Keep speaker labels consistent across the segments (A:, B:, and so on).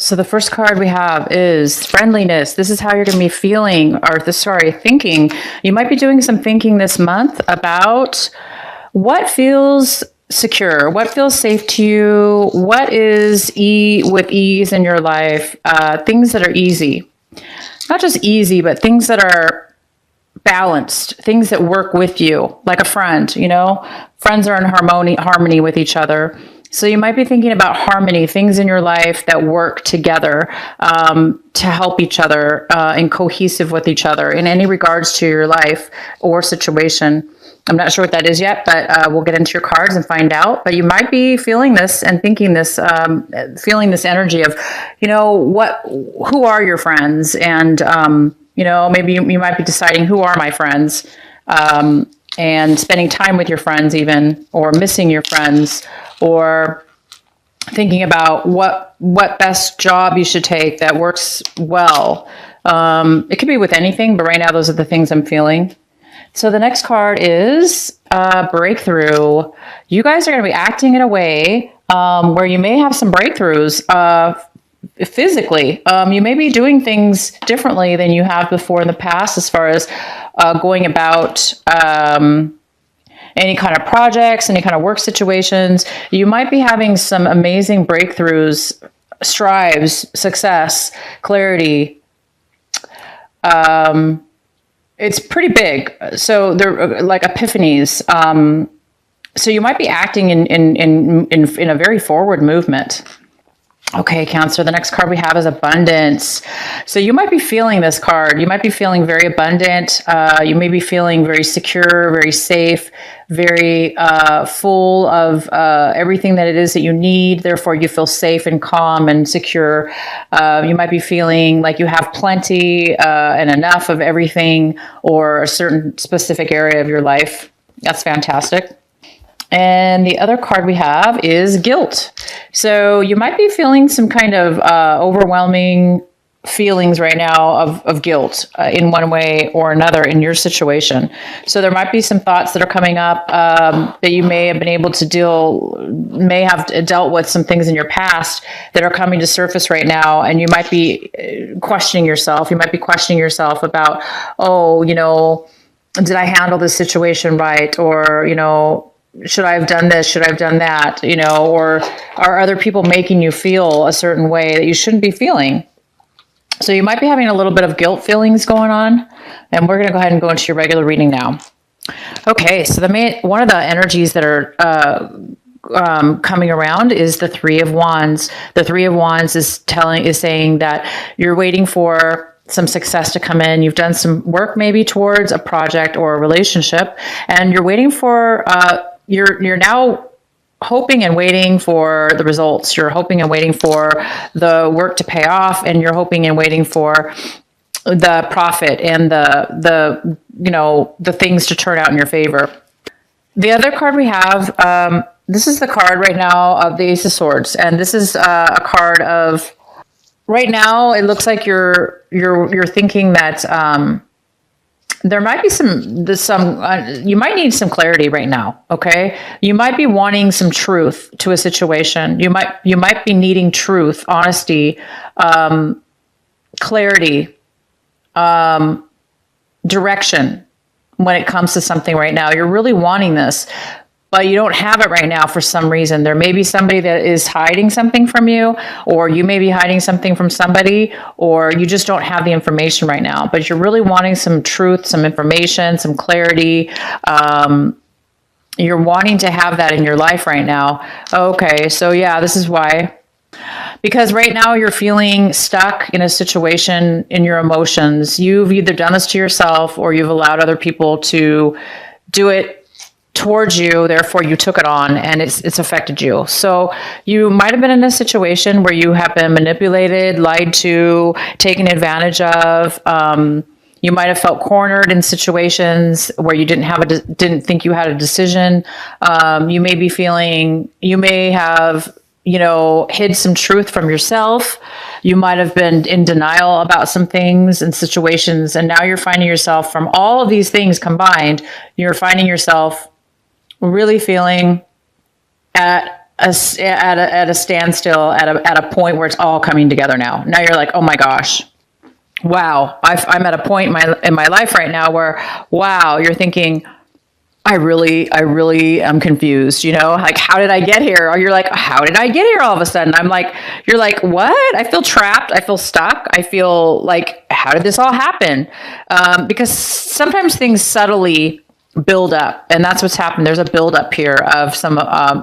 A: So the first card we have is friendliness. This is how you're going to be feeling, or thinking. You might be doing some thinking this month about what feels secure, what feels safe to you, what is with ease in your life, things that are easy. Not just easy, but things that are balanced, things that work with you, like a friend, Friends are in harmony with each other. So you might be thinking about harmony, things in your life that work together to help each other and cohesive with each other in any regards to your life or situation. I'm not sure what that is yet, but we'll get into your cards and find out. But you might be feeling this and thinking this, feeling this energy of, who are your friends? And, maybe you might be deciding who are my friends and spending time with your friends even, or missing your friends, or thinking about what best job you should take that works well. It could be with anything, but right now those are the things I'm feeling. So the next card is breakthrough. You guys are going to be acting in a way where you may have some breakthroughs physically. You may be doing things differently than you have before in the past as far as going about any kind of projects, any kind of work situations. You might be having some amazing breakthroughs, strives, success, clarity. It's pretty big. So they're like epiphanies. So you might be acting in a very forward movement. Okay, Cancer, the next card we have is abundance. So you might be feeling this card. You might be feeling very abundant. You may be feeling very secure, very safe, very full of everything that it is that you need. Therefore, you feel safe and calm and secure. You might be feeling like you have plenty and enough of everything, or a certain specific area of your life. That's fantastic. And the other card we have is guilt. So you might be feeling some kind of overwhelming feelings right now of guilt in one way or another in your situation. So there might be some thoughts that are coming up that you may have been able to may have dealt with some things in your past that are coming to surface right now. And you might be questioning yourself. You might be questioning yourself about, did I handle this situation right? Or, should I have done this? Should I have done that? Or are other people making you feel a certain way that you shouldn't be feeling? So you might be having a little bit of guilt feelings going on. And we're going to go ahead and go into your regular reading now. Okay, so one of the energies that are coming around is the Three of Wands. The Three of Wands is saying that you're waiting for some success to come in. You've done some work maybe towards a project or a relationship, and you're waiting for you're now hoping and waiting for the results. You're hoping and waiting for the work to pay off, and you're hoping and waiting for the profit and the things to turn out in your favor. The other card we have, this is the card right now of the Ace of Swords, and this is a card of, right now it looks like you're thinking that there might be you might need some clarity right now. Okay. You might be wanting some truth to a situation. You might be needing truth, honesty, clarity, direction when it comes to something right now. You're really wanting this, but you don't have it right now for some reason. There may be somebody that is hiding something from you, or you may be hiding something from somebody, or you just don't have the information right now, but you're really wanting some truth, some information, some clarity. You're wanting to have that in your life right now. Okay, so yeah, this is why. Because right now you're feeling stuck in a situation in your emotions. You've either done this to yourself, or you've allowed other people to do it towards you, therefore you took it on and it's affected you. So you might have been in a situation where you have been manipulated, lied to, taken advantage of. You might have felt cornered in situations where you didn't think you had a decision. You may have hid some truth from yourself. You might have been in denial about some things and situations, and now you're finding yourself, from all of these things combined, you're finding yourself really feeling at at a standstill, at a point where it's all coming together now. Now you're like, oh my gosh, wow, I'm at a point in my life right now where, wow, you're thinking, I really am confused, like, how did I get here? Or you're like, how did I get here all of a sudden? You're like, what? I feel trapped. I feel stuck. I feel like, how did this all happen? Because sometimes things subtly build up, and that's what's happened. There's a build up here of some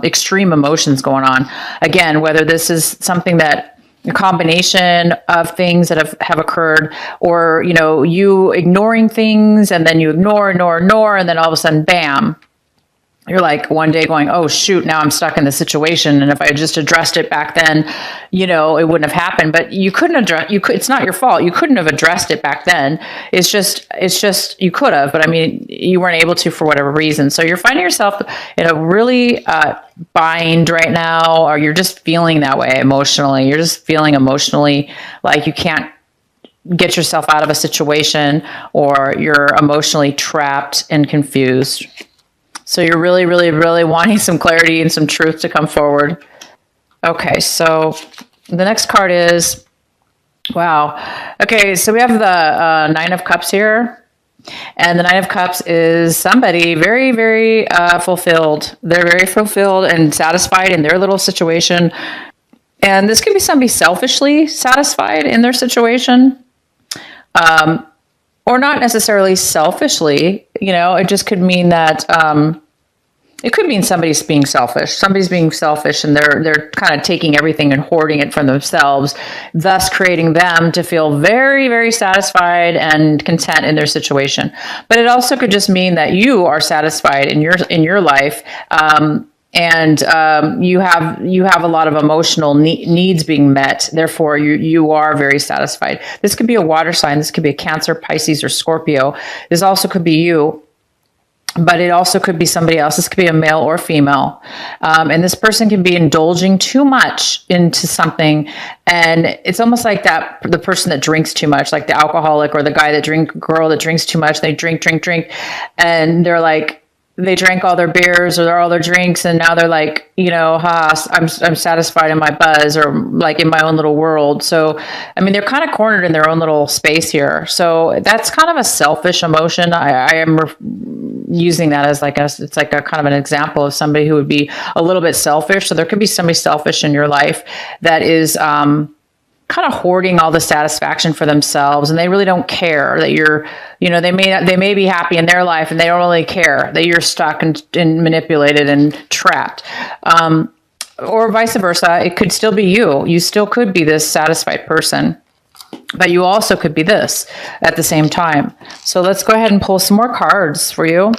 A: extreme emotions going on. Again, whether this is something that a combination of things that have occurred, or you ignoring things, and then you ignore, and then all of a sudden, bam, you're like one day going, oh shoot, now I'm stuck in this situation, and if I had just addressed it back then, it wouldn't have happened. But you couldn't address. It's not your fault. You couldn't have addressed it back then. It's just you could have, but I mean, you weren't able to for whatever reason. So you're finding yourself in a really bind right now, or you're just feeling that way emotionally. You're just feeling emotionally like you can't get yourself out of a situation, or you're emotionally trapped and confused. So you're really, really, really wanting some clarity and some truth to come forward. Okay, so the next card is, wow. Okay, so we have the Nine of Cups here. And the Nine of Cups is somebody very, very fulfilled. They're very fulfilled and satisfied in their little situation. And this could be somebody selfishly satisfied in their situation. Or not necessarily selfishly, it just could mean that it could mean somebody's being selfish. Somebody's being selfish, and they're kind of taking everything and hoarding it from themselves, thus creating them to feel very, very satisfied and content in their situation. But it also could just mean that you are satisfied in your life, and you have a lot of emotional needs being met. Therefore, you are very satisfied. This could be a water sign. This could be a Cancer, Pisces, or Scorpio. This also could be you, but it also could be somebody else. This could be a male or female. And this person can be indulging too much into something. And it's almost like the person that drinks too much, like the alcoholic, or the girl that drinks too much. They drink. And they're like, they drank all their beers or all their drinks, and now they're like, I'm satisfied in my buzz, or like in my own little world. So, I mean, they're kind of cornered in their own little space here. So that's kind of a selfish emotion. I am using that as it's like a kind of an example of somebody who would be a little bit selfish. So there could be somebody selfish in your life that is kind of hoarding all the satisfaction for themselves, and they really don't care that you're, they may be happy in their life, and they don't really care that you're stuck and manipulated and trapped. Or vice versa. It could still be you. You still could be this satisfied person, but you also could be this at the same time. So let's go ahead and pull some more cards for you.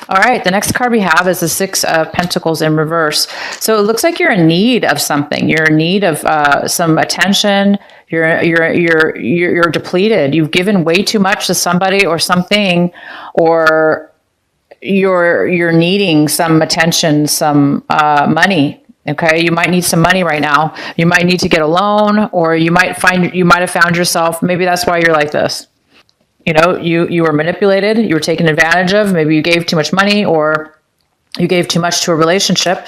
A: All right, the next card we have is the Six of Pentacles in reverse. So it looks like you're in need of something. You're in need of some attention. You're depleted. You've given way too much to somebody or something, or you're needing some attention, some money. Okay, you might need some money right now. You might need to get a loan, or you might have found yourself. Maybe that's why you're like this. You were manipulated, you were taken advantage of, maybe you gave too much money, or you gave too much to a relationship,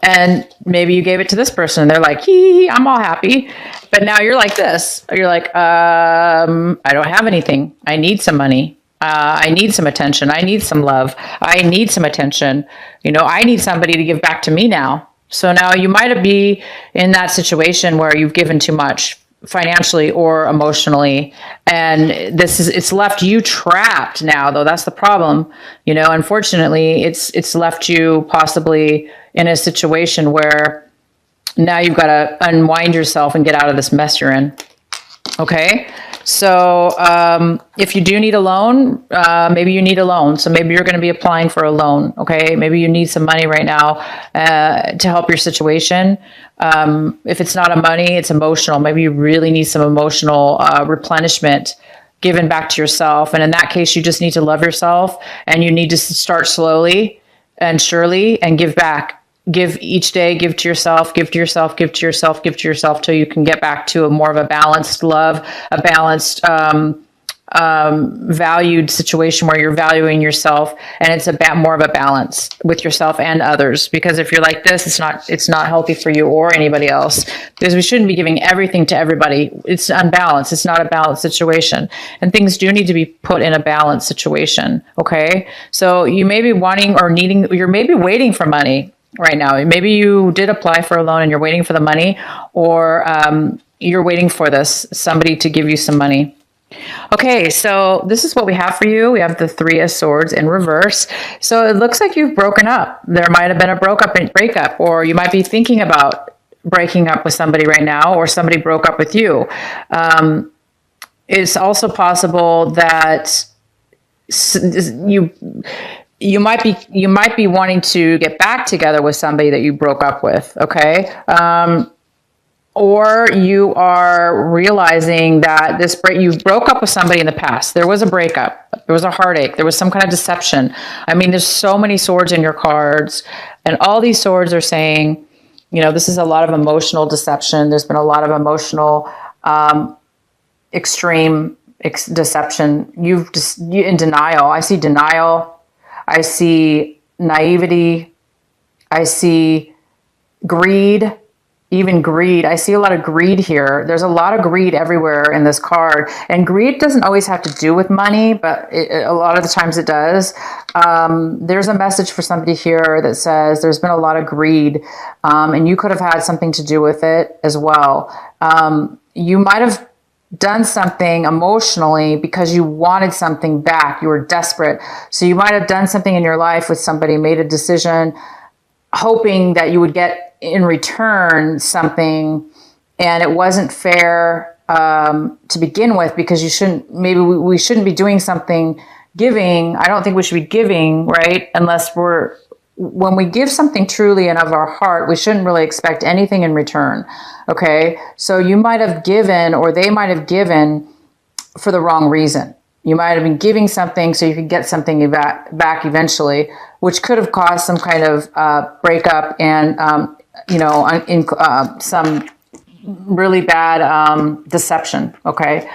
A: and maybe you gave it to this person, and they're like, I'm all happy. But now you're like this. You're like, I don't have anything. I need some money. I need some attention. I need some love. I need some attention. I need somebody to give back to me now. So now you might be in that situation where you've given too much, financially or emotionally, and it's left you trapped now, though. That's the problem. Unfortunately, it's left you possibly in a situation where now you've got to unwind yourself and get out of this mess you're in. Okay, so if you do need a loan, maybe you need a loan. So maybe you're going to be applying for a loan. Okay, maybe you need some money right now to help your situation. If it's not money, it's emotional. Maybe you really need some emotional replenishment given back to yourself. And in that case, you just need to love yourself, and you need to start slowly and surely and give back. Give each day, give to yourself, give to yourself, give to yourself, give to yourself, till you can get back to more of a balanced love, a balanced valued situation where you're valuing yourself, and it's more of a balance with yourself and others. Because if you're like this, it's not healthy for you or anybody else, because we shouldn't be giving everything to everybody. It's unbalanced. It's not a balanced situation, and things do need to be put in a balanced situation. Okay. So you may be wanting or needing, you're maybe waiting for money right now. Maybe you did apply for a loan and you're waiting for the money, or you're waiting for somebody to give you some money. Okay, so this is what we have for you. We have the Three of Swords in reverse. So it looks like you've broken up. There might have been a breakup, or you might be thinking about breaking up with somebody right now, or somebody broke up with you. It's also possible that you might be wanting to get back together with somebody that you broke up with. Okay. Or you are realizing that you broke up with somebody in the past. There was a breakup. There was a heartache. There was some kind of deception. I mean, there's so many swords in your cards, and all these swords are saying, this is a lot of emotional deception. There's been a lot of emotional, extreme deception. You're in denial. I see denial. I see naivety. I see greed. Even greed. I see a lot of greed here. There's a lot of greed everywhere in this card. And greed doesn't always have to do with money, but a lot of the times it does. There's a message for somebody here that says there's been a lot of greed, and you could have had something to do with it as well. You might have done something emotionally because you wanted something back. You were desperate. So you might have done something in your life with somebody, made a decision, hoping that you would get in return something, and it wasn't fair to begin with, because we shouldn't be doing something, giving. I don't think we should be giving, right? When we give something truly and of our heart, we shouldn't really expect anything in return. Okay. So you might have given, or they might have given for the wrong reason. You might have been giving something so you could get something back eventually, which could have caused some kind of breakup and, some really bad deception. Okay.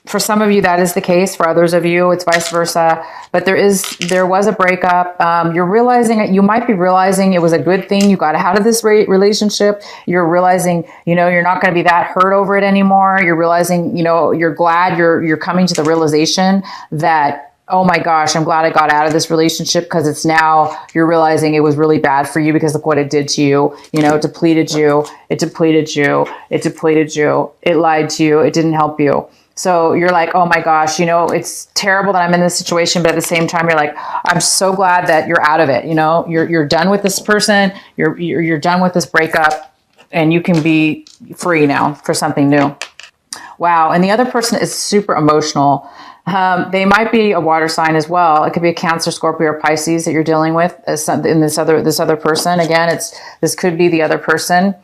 A: For some of you, that is the case. For others of you, it's vice versa. But there was a breakup. You might be realizing it was a good thing you got out of this relationship. You're realizing, you're not going to be that hurt over it anymore. You're realizing, you're glad you're coming to the realization that, oh my gosh, I'm glad I got out of this relationship, because it's now you're realizing it was really bad for you because of what it did to you. It depleted you. It lied to you. It didn't help you. So you're like, oh my gosh, it's terrible that I'm in this situation. But at the same time, you're like, I'm so glad that you're out of it. You're done with this person. You're done with this breakup, and you can be free now for something new. Wow. And the other person is super emotional. They might be a water sign as well. It could be a Cancer, Scorpio, or Pisces that you're dealing with in this other person. Again, this could be the other person.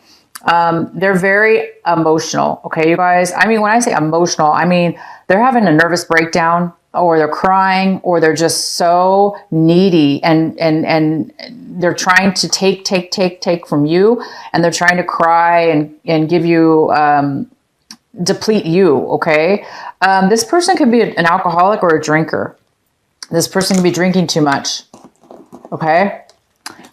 A: They're very emotional. Okay, you guys. I mean, when I say emotional, I mean, they're having a nervous breakdown, or they're crying, or they're just so needy, and they're trying to take from you, and they're trying to cry and give you, deplete you. Okay. This person could be an alcoholic or a drinker. This person could be drinking too much. Okay.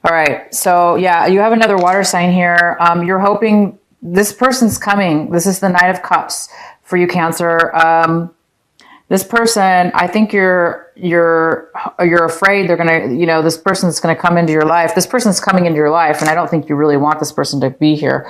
A: All right. So yeah, you have another water sign here. You're hoping this person's coming. This is the Knight of Cups for you, Cancer. This person, I think you're afraid they're going to, this person's going to come into your life. This person's coming into your life, and I don't think you really want this person to be here.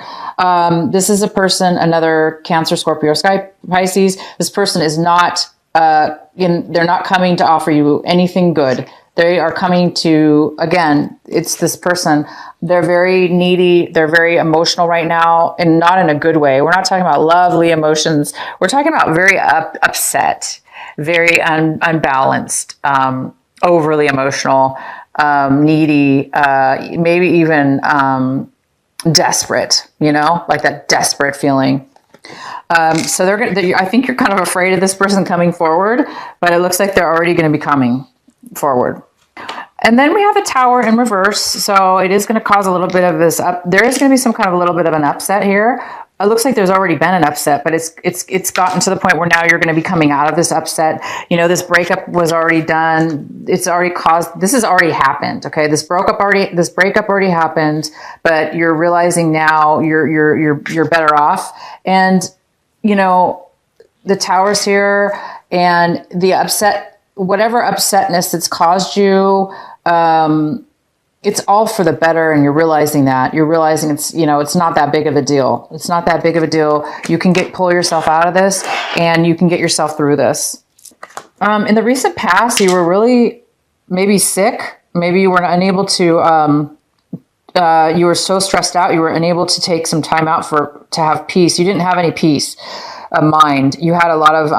A: This is a person, another Cancer, Scorpio, Sky, Pisces. This person is not, they're not coming to offer you anything good. They are coming to, again, it's this person. They're very needy. They're very emotional right now, and not in a good way. We're not talking about lovely emotions. We're talking about very upset, very unbalanced, overly emotional, needy, maybe even desperate, like that desperate feeling. So I think you're kind of afraid of this person coming forward, but it looks like they're already going to be coming forward. And then we have a Tower in reverse. So it is going to cause a little bit of this there is going to be some kind of a little bit of an upset here. it looks like there's already been an upset, but it's gotten to the point where now you're going to be coming out of this upset. This breakup was already done. It's already caused, this has already happened. Okay. This breakup already happened, but you're realizing now you're better off. And, the Tower's here, and the upset, whatever upsetness that's caused you, it's all for the better, and you're realizing it's, it's not that big of a deal. It's not that big of a deal. You can pull yourself out of this, and you can get yourself through this. In the recent past, you were really maybe sick. Maybe you were unable to, you were so stressed out, you were unable to take some time out to have peace. You didn't have any peace of mind. You had a lot of,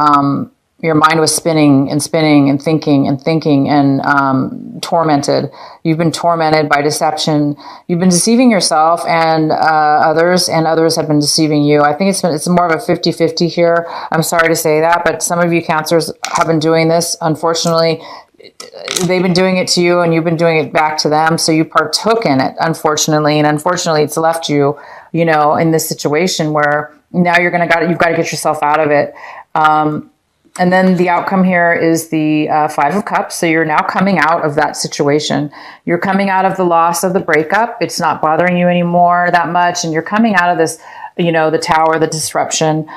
A: your mind was spinning and spinning and thinking and tormented. You've been tormented by deception. You've been deceiving yourself and others have been deceiving you. I think it's more of a 50-50 here. I'm sorry to say that, but some of you Cancers have been doing this. Unfortunately, they've been doing it to you and you've been doing it back to them. So you partook in it, unfortunately. And unfortunately, it's left you, in this situation where now you've got to get yourself out of it. And then the outcome here is the 5 of Cups. So you're now coming out of that situation. You're coming out of the loss of the breakup. It's not bothering you anymore that much. And you're coming out of this, the Tower, the disruption.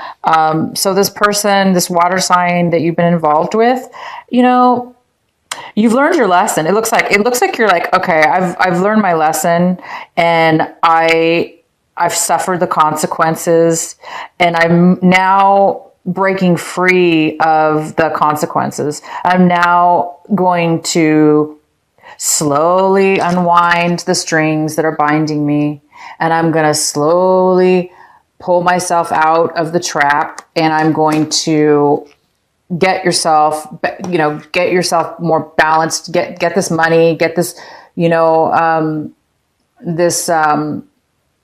A: So this person, this water sign that you've been involved with, you've learned your lesson. It looks like you're like, okay, I've learned my lesson, and I've suffered the consequences, and I'm now breaking free of the consequences. I'm now going to slowly unwind the strings that are binding me, and I'm going to slowly pull myself out of the trap, and I'm going to get yourself more balanced, get this money, get this, this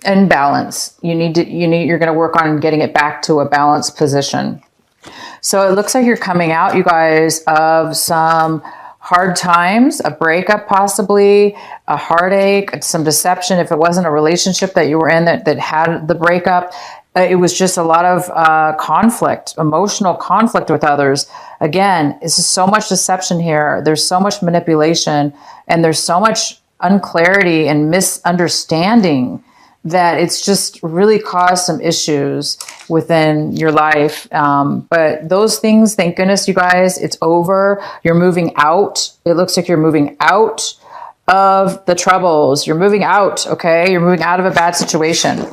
A: imbalance. You're going to work on getting it back to a balanced position. So it looks like you're coming out, you guys, of some hard times, a breakup, possibly a heartache, some deception. If it wasn't a relationship that you were in that had the breakup, it was just a lot of conflict, emotional conflict with others. Again, this is so much deception here. There's so much manipulation, and there's so much unclarity and misunderstanding that it's just really caused some issues within your life. But those things, thank goodness, you guys, it's over. You're moving out. It looks like you're moving out of the troubles. You're moving out, okay? You're moving out of a bad situation.